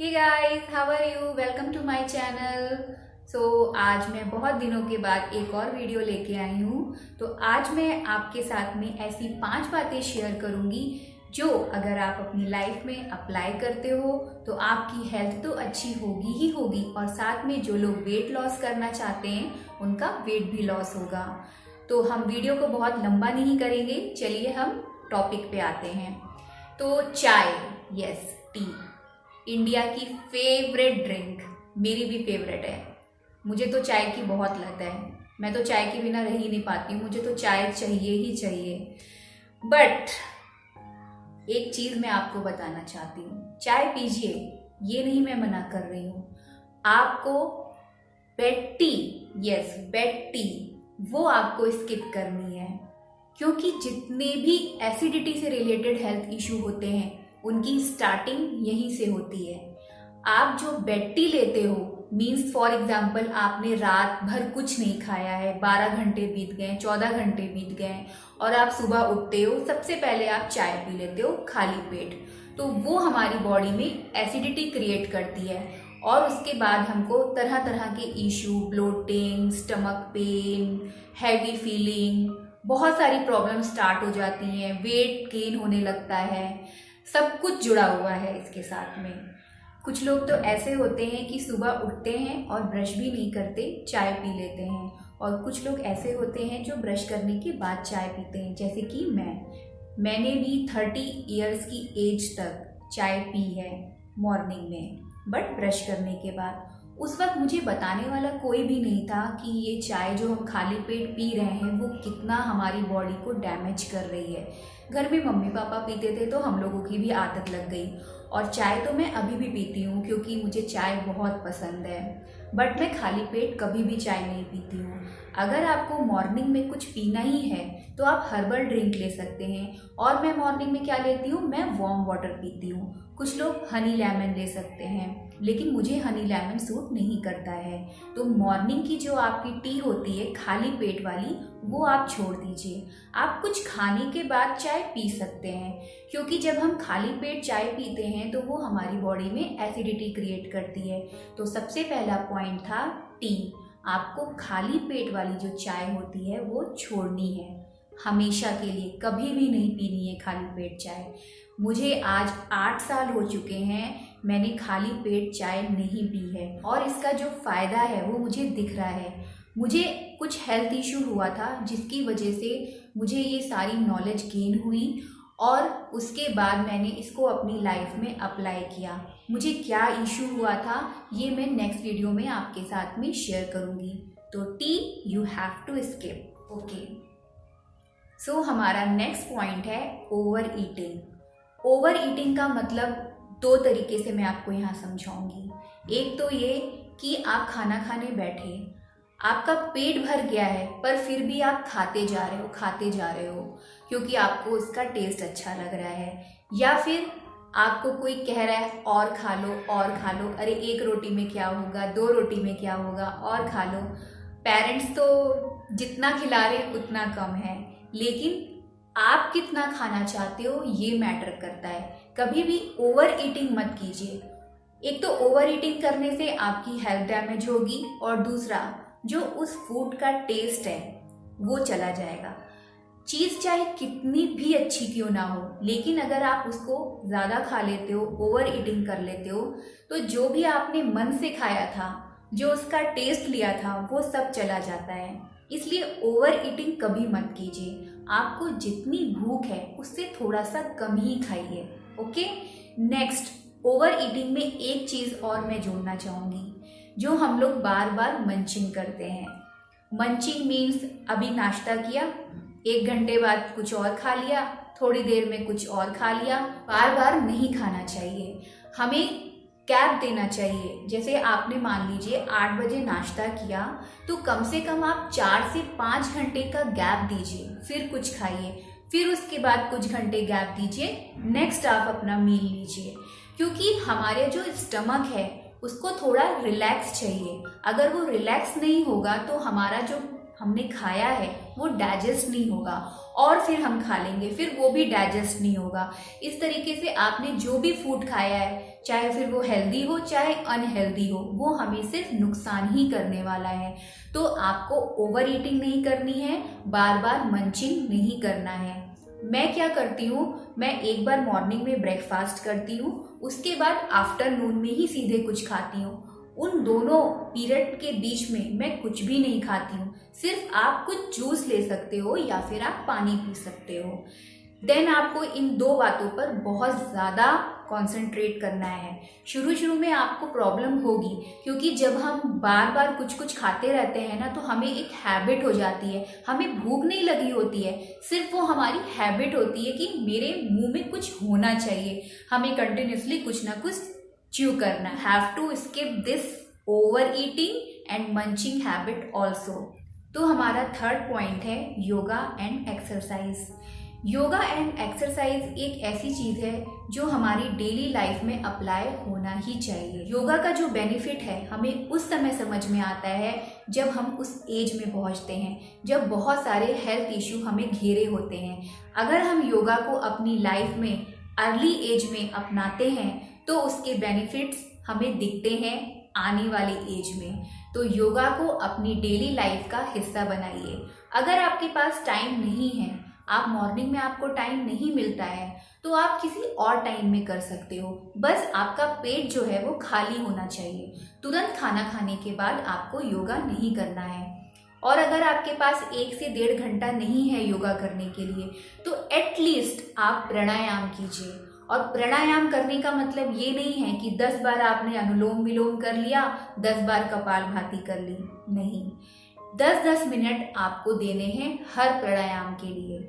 Hey guys, how are you? Welcome to my channel. आज मैं बहुत दिनों के बाद एक और वीडियो लेके आई हूँ। तो आज मैं आपके साथ में ऐसी 5 बातें शेयर करूँगी जो अगर आप अपनी लाइफ में अप्लाई करते हो तो आपकी हेल्थ तो अच्छी होगी ही होगी, और साथ में जो लोग वेट लॉस करना चाहते हैं उनका वेट भी लॉस होगा। तो हम वीडियो को बहुत लंबा नहीं करेंगे, चलिए हम टॉपिक पे आते हैं। तो चाय, यस, टी, इंडिया की फेवरेट ड्रिंक, मेरी भी फेवरेट है। मुझे तो चाय की बहुत लत है। मैं तो चाय के बिना रह ही नहीं पाती हूँ, मुझे तो चाय चाहिए ही चाहिए। बट एक चीज़ मैं आपको बताना चाहती हूँ, चाय पीजिए, ये नहीं मैं मना कर रही हूँ। आपको bed tea, yes bed tea, वो आपको स्किप करनी है, क्योंकि जितने भी एसिडिटी से रिलेटेड हेल्थ इशू होते हैं उनकी स्टार्टिंग यहीं से होती है। आप जो बेड टी लेते हो, मीन्स फॉर एग्जाम्पल आपने रात भर कुछ नहीं खाया है, 12 घंटे बीत गए, 14 घंटे बीत गए, और आप सुबह उठते हो, सबसे पहले आप चाय पी लेते हो खाली पेट। तो वो हमारी बॉडी में एसिडिटी क्रिएट करती है, और उसके बाद हमको तरह तरह के issue, bloating, stomach pain, heavy feeling, बहुत सारी प्रॉब्लम स्टार्ट हो जाती हैं, वेट गेन होने लगता है, सब कुछ जुड़ा हुआ है इसके साथ में। कुछ लोग तो ऐसे होते हैं कि सुबह उठते हैं और ब्रश भी नहीं करते, चाय पी लेते हैं, और कुछ लोग ऐसे होते हैं जो ब्रश करने के बाद चाय पीते हैं, जैसे कि मैंने भी 30 इयर्स की एज तक चाय पी है मॉर्निंग में, बट ब्रश करने के बाद। उस वक्त मुझे बताने वाला कोई भी नहीं था कि ये चाय जो हम खाली पेट पी रहे हैं वो कितना हमारी बॉडी को डैमेज कर रही है। घर में मम्मी पापा पीते थे तो हम लोगों की भी आदत लग गई, और चाय तो मैं अभी भी पीती हूँ क्योंकि मुझे चाय बहुत पसंद है, बट मैं खाली पेट कभी भी चाय नहीं पीती हूँ। अगर आपको मॉर्निंग में कुछ पीना ही है तो आप हर्बल ड्रिंक ले सकते हैं, और मैं मॉर्निंग में क्या लेती हूँ, मैं वार्म वाटर पीती हूँ। कुछ लोग हनी लेमन ले सकते हैं, लेकिन मुझे हनी लेमन सूट नहीं करता है। तो मॉर्निंग की जो आपकी टी होती है खाली पेट वाली, वो आप छोड़ दीजिए। आप कुछ खाने के बाद चाय पी सकते हैं, क्योंकि जब हम खाली पेट चाय पीते हैं तो वो हमारी बॉडी में एसिडिटी क्रिएट करती है। तो सबसे पहला पॉइंट था टी। आपको खाली पेट वाली जो चाय होती है वो छोड़नी है, हमेशा के लिए कभी भी नहीं पीनी है खाली पेट चाय। मुझे आज 8 साल हो चुके हैं, मैंने खाली पेट चाय नहीं पी है, और इसका जो फ़ायदा है वो मुझे दिख रहा है। मुझे कुछ हेल्थ इशू हुआ था जिसकी वजह से मुझे ये सारी नॉलेज गेन हुई, और उसके बाद मैंने इसको अपनी लाइफ में अप्लाई किया। मुझे क्या इशू हुआ था ये मैं नेक्स्ट वीडियो में आपके साथ में शेयर करूँगी। तो टी you have to skip, okay. हमारा नेक्स्ट पॉइंट है ओवर ईटिंग। ओवर ईटिंग का मतलब 2 तरीके से मैं आपको यहाँ समझाऊंगी। एक तो ये कि आप खाना खाने बैठे, आपका पेट भर गया है, पर फिर भी आप खाते जा रहे हो क्योंकि आपको उसका टेस्ट अच्छा लग रहा है, या फिर आपको कोई कह रहा है और खा लो और खा लो, अरे 1 रोटी में क्या होगा, 2 रोटी में क्या होगा, और खा लो। पेरेंट्स तो जितना खिला रहे हैं उतना कम है, लेकिन आप कितना खाना चाहते हो ये मैटर करता है। कभी भी ओवर ईटिंग मत कीजिए। एक तो ओवर ईटिंग करने से आपकी हेल्थ डैमेज होगी, और दूसरा जो उस फूड का टेस्ट है वो चला जाएगा। चीज़ चाहे कितनी भी अच्छी क्यों ना हो, लेकिन अगर आप उसको ज़्यादा खा लेते हो, ओवर ईटिंग कर लेते हो, तो जो भी आपने मन से खाया था, जो उसका टेस्ट लिया था, वो सब चला जाता है। इसलिए ओवर ईटिंग कभी मत कीजिए। आपको जितनी भूख है उससे थोड़ा सा कम ही खाइए, ओके। नेक्स्ट, ओवर ईटिंग में एक चीज़ और मैं जोड़ना चाहूँगी, जो हम लोग बार बार मंचिंग करते हैं। मंचिंग मीन्स अभी नाश्ता किया, 1 घंटे बाद कुछ और खा लिया, थोड़ी देर में कुछ और खा लिया। बार बार नहीं खाना चाहिए, हमें गैप देना चाहिए। जैसे आपने मान लीजिए 8 बजे नाश्ता किया, तो कम से कम आप 4 से 5 घंटे का गैप दीजिए, फिर कुछ खाइए, फिर उसके बाद कुछ घंटे गैप दीजिए, नेक्स्ट आप अपना मील लीजिए। क्योंकि हमारे जो स्टमक है उसको थोड़ा रिलैक्स चाहिए। अगर वो रिलैक्स नहीं होगा तो हमने खाया है वो डाइजेस्ट नहीं होगा, और फिर हम खा लेंगे, फिर वो भी डाइजेस्ट नहीं होगा। इस तरीके से आपने जो भी फूड खाया है, चाहे फिर वो हेल्दी हो चाहे अनहेल्दी हो, वो हमें सिर्फ नुकसान ही करने वाला है। तो आपको ओवर ईटिंग नहीं करनी है, बार बार मंचिंग नहीं करना है। मैं क्या करती हूँ, मैं एक बार मॉर्निंग में ब्रेकफास्ट करती हूँ, उसके बाद आफ्टरनून में ही सीधे कुछ खाती हूँ। उन दोनों पीरियड के बीच में मैं कुछ भी नहीं खाती हूँ। सिर्फ आप कुछ जूस ले सकते हो या फिर आप पानी पी सकते हो। देन आपको इन दो बातों पर बहुत ज़्यादा कंसंट्रेट करना है। शुरू में आपको प्रॉब्लम होगी, क्योंकि जब हम बार बार कुछ कुछ खाते रहते हैं ना, तो हमें एक हैबिट हो जाती है। हमें भूख नहीं लगी होती है, सिर्फ वो हमारी हैबिट होती है कि मेरे मुंह में कुछ होना चाहिए, हमें कंटिन्यूसली कुछ ना कुछ च्यू करना। Have to skip this overeating and munching habit also. तो हमारा थर्ड पॉइंट है yoga and exercise. Yoga and exercise एक ऐसी चीज़ है जो हमारी डेली लाइफ में अप्लाई होना ही चाहिए। योगा का जो बेनिफिट है हमें उस समय समझ में आता है जब हम उस एज में पहुंचते हैं, जब बहुत सारे हेल्थ इशू हमें घेरे होते हैं। अगर हम योगा को अपनी लाइफ में अर्ली एज में अपनाते हैं तो उसके बेनिफिट्स हमें दिखते हैं आने वाले एज में। तो योगा को अपनी डेली लाइफ का हिस्सा बनाइए। अगर आपके पास टाइम नहीं है, आप मॉर्निंग में आपको टाइम नहीं मिलता है, तो आप किसी और टाइम में कर सकते हो। बस आपका पेट जो है वो खाली होना चाहिए। तुरंत खाना खाने के बाद आपको योगा नहीं करना है। और अगर आपके पास 1 से 1.5 घंटा नहीं है योगा करने के लिए, तो एटलीस्ट आप प्राणायाम कीजिए। और प्राणायाम करने का मतलब ये नहीं है कि 10 बार आपने अनुलोम विलोम कर लिया, 10 बार कपालभाति कर ली, नहीं। 10-10 मिनट आपको देने हैं हर प्राणायाम के लिए,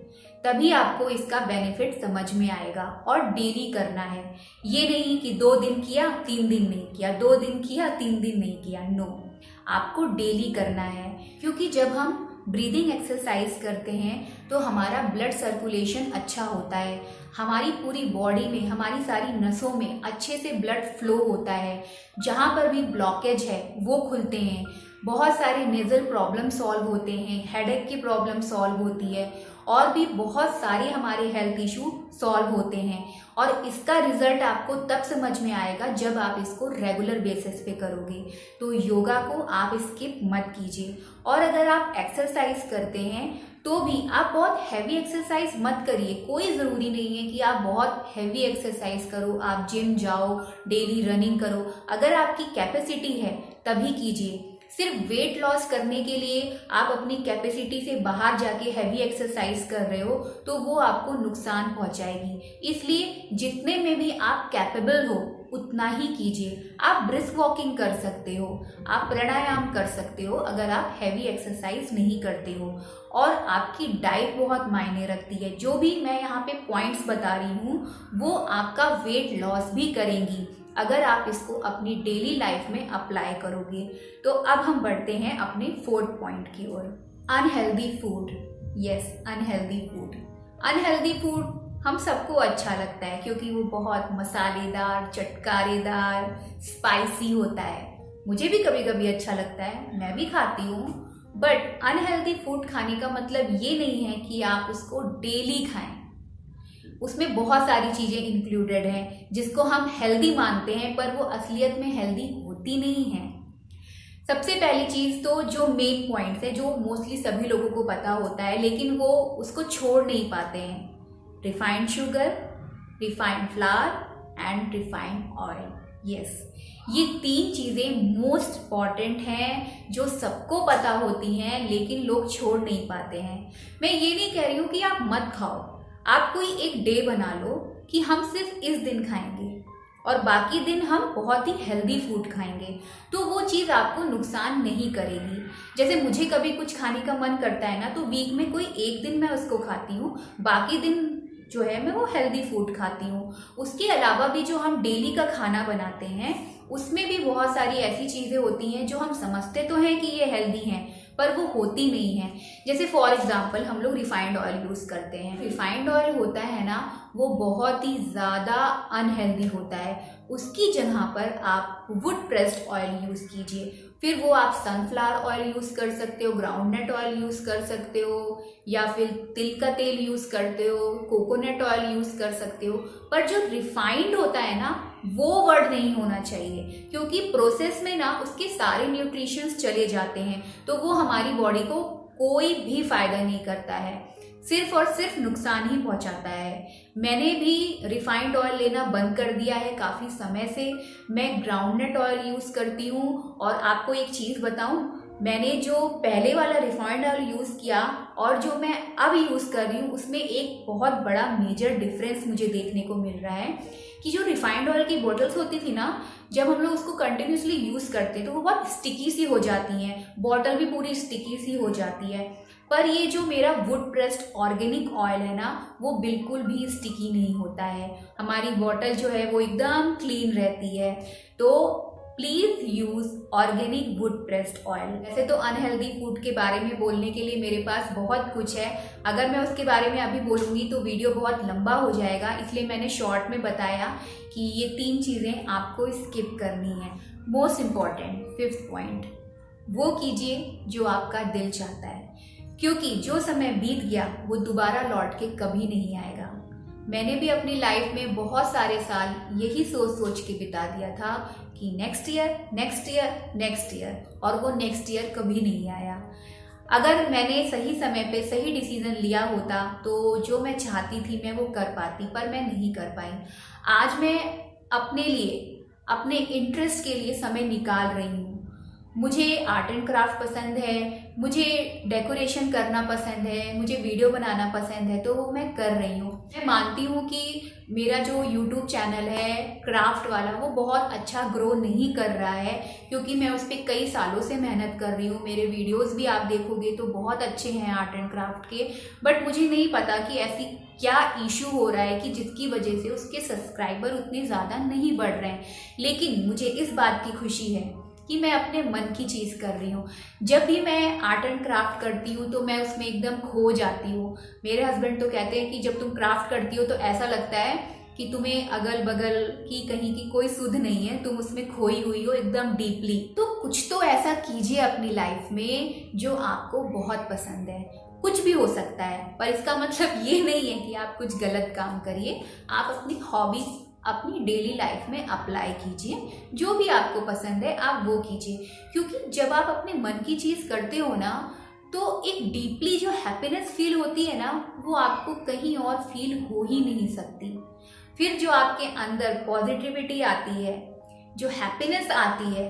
तभी आपको इसका बेनिफिट समझ में आएगा। और डेली करना है, ये नहीं कि 2 दिन किया 3 दिन नहीं किया, 2 दिन किया 3 दिन नहीं किया, नो, आपको डेली करना है। क्योंकि जब हम ब्रीदिंग एक्सरसाइज करते हैं तो हमारा ब्लड सर्कुलेशन अच्छा होता है, हमारी पूरी बॉडी में, हमारी सारी नसों में अच्छे से ब्लड फ्लो होता है। जहाँ पर भी ब्लॉकेज है वो खुलते हैं, बहुत सारे नेजल प्रॉब्लम सॉल्व होते हैं, हेडेक की प्रॉब्लम सॉल्व होती है, और भी बहुत सारे हमारे हेल्थ इशू सॉल्व होते हैं। और इसका रिजल्ट आपको तब समझ में आएगा जब आप इसको रेगुलर बेसिस पे करोगे। तो योगा को आप स्किप मत कीजिए। और अगर आप एक्सरसाइज करते हैं तो भी आप बहुत हैवी एक्सरसाइज मत करिए। कोई ज़रूरी नहीं है कि आप बहुत हैवी एक्सरसाइज करो, आप जिम जाओ, डेली रनिंग करो। अगर आपकी कैपेसिटी है तभी कीजिए। सिर्फ वेट लॉस करने के लिए आप अपनी कैपेसिटी से बाहर जाके हैवी एक्सरसाइज कर रहे हो तो वो आपको नुकसान पहुंचाएगी। इसलिए जितने में भी आप कैपेबल हो उतना ही कीजिए। आप ब्रिस्क वॉकिंग कर सकते हो, आप प्राणायाम कर सकते हो अगर आप हैवी एक्सरसाइज नहीं करते हो। और आपकी डाइट बहुत मायने रखती है। जो भी मैं यहाँ पे पॉइंट्स बता रही हूँ वो आपका वेट लॉस भी करेंगी अगर आप इसको अपनी डेली लाइफ में अप्लाई करोगे। तो अब हम बढ़ते हैं अपने 4th पॉइंट की ओर, unhealthy food. Yes, unhealthy food. Unhealthy food हम सबको अच्छा लगता है क्योंकि वो बहुत मसालेदार, चटकारेदार, स्पाइसी होता है। मुझे भी कभी कभी अच्छा लगता है, मैं भी खाती हूँ। बट अनहेल्दी फूड खाने का मतलब ये नहीं है कि आप उसको डेली खाएं। उसमें बहुत सारी चीज़ें इंक्लूडेड हैं जिसको हम हेल्दी मानते हैं पर वो असलियत में हेल्दी होती नहीं है। सबसे पहली चीज़ तो जो मेन पॉइंट्स है जो मोस्टली सभी लोगों को पता होता है लेकिन वो उसको छोड़ नहीं पाते हैं, refined sugar, refined flour and refined oil. Yes, ये 3 चीज़ें मोस्ट इम्पॉर्टेंट हैं जो सबको पता होती हैं लेकिन लोग छोड़ नहीं पाते हैं। मैं ये नहीं कह रही हूँ कि आप मत खाओ, आप कोई एक डे बना लो कि हम सिर्फ इस दिन खाएंगे और बाकी दिन हम बहुत ही हेल्दी फूड खाएंगे, तो वो चीज़ आपको नुकसान नहीं करेगी। जैसे मुझे कभी कुछ खाने का मन करता है ना, तो वीक में कोई एक दिन मैं उसको खाती हूँ, बाकी दिन जो है मैं वो हेल्दी फूड खाती हूँ। उसके अलावा भी जो हम डेली का खाना बनाते हैं उसमें भी बहुत सारी ऐसी चीज़ें होती हैं जो हम समझते तो हैं कि ये हेल्दी हैं पर वो होती नहीं है। जैसे फॉर एग्जांपल हम लोग रिफाइंड ऑयल यूज़ करते हैं। रिफाइंड ऑयल होता है ना, वो बहुत ही ज़्यादा अनहेल्दी होता है। उसकी जगह पर आप वुड प्रेस्ड ऑयल यूज़ कीजिए। फिर वो आप सनफ्लावर ऑयल यूज़ कर सकते हो, ग्राउंडनट ऑयल यूज़ कर सकते हो, या फिर तिल का तेल यूज़ करते हो, कोकोनट ऑयल यूज़ कर सकते हो। पर जो रिफाइंड होता है ना, वो वर्ड नहीं होना चाहिए, क्योंकि प्रोसेस में ना उसके सारे न्यूट्रिशंस चले जाते हैं, तो वो हमारी बॉडी को कोई भी फायदा नहीं करता है, सिर्फ और सिर्फ नुकसान ही पहुंचाता है। मैंने भी रिफाइंड ऑयल लेना बंद कर दिया है काफ़ी समय से। मैं ग्राउंडनट ऑयल यूज़ करती हूँ। और आपको एक चीज़ बताऊँ, मैंने जो पहले वाला रिफाइंड ऑयल यूज़ किया और जो मैं अब यूज़ कर रही हूँ, उसमें एक बहुत बड़ा मेजर डिफरेंस मुझे देखने को मिल रहा है कि जो रिफाइंड ऑयल की बॉटल्स होती थी ना, जब हम लोग उसको कंटिन्यूसली यूज़ करते तो वो बहुत स्टिकी सी हो जाती हैं, बॉटल भी पूरी स्टिकी सी हो जाती है। पर ये जो मेरा वुड प्रेस्ड ऑर्गेनिक ऑयल है ना, वो बिल्कुल भी स्टिकी नहीं होता है। हमारी बॉटल जो है वो एकदम क्लीन रहती है। तो please use organic would pressed oil. वैसे तो अनहेल्दी फूड के बारे में बोलने के लिए मेरे पास बहुत कुछ है। अगर मैं उसके बारे में अभी बोलूँगी तो वीडियो बहुत लंबा हो जाएगा, इसलिए मैंने शॉर्ट में बताया कि ये 3 चीज़ें आपको स्किप करनी है। मोस्ट इम्पॉर्टेंट 5th पॉइंट, वो कीजिए जो आपका दिल चाहता है, क्योंकि जो समय बीत गया वो दोबारा लौट के कभी नहीं आएगा। मैंने भी अपनी लाइफ में बहुत सारे साल यही सोच सोच के बिता दिया था कि next year next year next year, और वो नेक्स्ट ईयर कभी नहीं आया। अगर मैंने सही समय पे सही डिसीजन लिया होता तो जो मैं चाहती थी मैं वो कर पाती, पर मैं नहीं कर पाई। आज मैं अपने लिए, अपने इंटरेस्ट के लिए समय निकाल रही हूँ। मुझे आर्ट एंड क्राफ्ट पसंद है, मुझे डेकोरेशन करना पसंद है, मुझे वीडियो बनाना पसंद है, तो वो मैं कर रही हूँ। मैं मानती हूँ कि मेरा जो यूट्यूब चैनल है क्राफ्ट वाला, वो बहुत अच्छा ग्रो नहीं कर रहा है, क्योंकि मैं उस पर कई सालों से मेहनत कर रही हूँ। मेरे वीडियोस भी आप देखोगे तो बहुत अच्छे हैं आर्ट एंड क्राफ्ट के, बट मुझे नहीं पता कि ऐसी क्या इशू हो रहा है कि जिसकी वजह से उसके सब्सक्राइबर उतने ज़्यादा नहीं बढ़ रहे हैं। लेकिन मुझे इस बात की खुशी है कि मैं अपने मन की चीज़ कर रही हूँ। जब भी मैं आर्ट एंड क्राफ्ट करती हूँ तो मैं उसमें एकदम खो जाती हूँ। मेरे हस्बैंड तो कहते हैं कि जब तुम क्राफ्ट करती हो तो ऐसा लगता है कि तुम्हें अगल बगल की कहीं की कोई सुध नहीं है, तुम उसमें खोई हुई हो एकदम डीपली। तो कुछ तो ऐसा कीजिए अपनी लाइफ में जो आपको बहुत पसंद है। कुछ भी हो सकता है, पर इसका मतलब ये नहीं है कि आप कुछ गलत काम करिए। आप अपनी हॉबीज अपनी डेली लाइफ में अप्लाई कीजिए, जो भी आपको पसंद है आप वो कीजिए, क्योंकि जब आप अपने मन की चीज़ करते हो ना, तो एक डीपली जो हैप्पीनेस फील होती है ना, वो आपको कहीं और फील हो ही नहीं सकती। फिर जो आपके अंदर पॉजिटिविटी आती है, जो हैप्पीनेस आती है,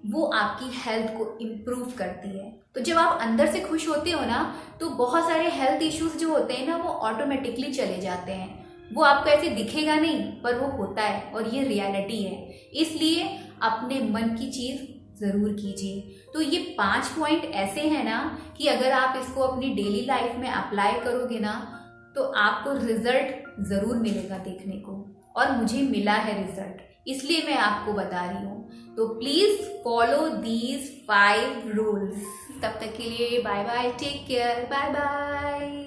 वो आपकी हेल्थ को इम्प्रूव करती है। तो जब आप अंदर से खुश होते हो ना, तो बहुत सारे हेल्थ इश्यूज जो होते हैं ना, वो ऑटोमेटिकली चले जाते हैं। वो आपको ऐसे दिखेगा नहीं, पर वो होता है, और ये रियलिटी है। इसलिए अपने मन की चीज़ ज़रूर कीजिए। तो ये 5 पॉइंट ऐसे हैं ना कि अगर आप इसको अपनी डेली लाइफ में अप्लाई करोगे ना, तो आपको रिजल्ट ज़रूर मिलेगा देखने को, और मुझे मिला है रिजल्ट, इसलिए मैं आपको बता रही हूँ। तो प्लीज़ फॉलो दीज 5 रूल्स। तब तक के लिए bye bye, take care, bye bye.